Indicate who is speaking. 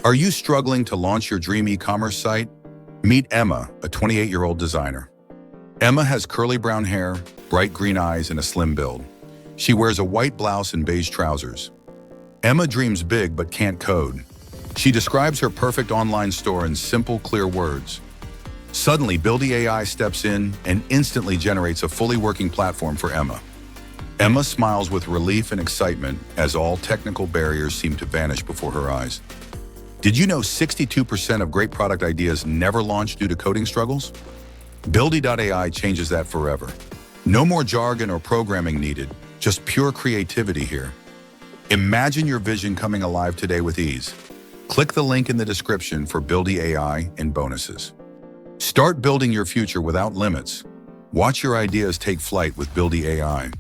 Speaker 1: Are you struggling to launch your dream e-commerce site? Meet Emma, a 28-year-old designer. Emma has curly brown hair, bright green eyes, and a slim build. She wears a white blouse and beige trousers. Emma dreams big but can't code. She describes her perfect online store in simple, clear words. Suddenly, Buildy.ai steps in and instantly generates a fully working platform for Emma. Emma smiles with relief and excitement as all technical barriers seem to vanish before her eyes. Did you know 62% of great product ideas never launch due to coding struggles? Buildy.ai changes that forever. No more jargon or programming needed, just pure creativity here. Imagine your vision coming alive today with ease. Click the link in the description for Buildy.ai and bonuses. Start building your future without limits. Watch your ideas take flight with Buildy.ai.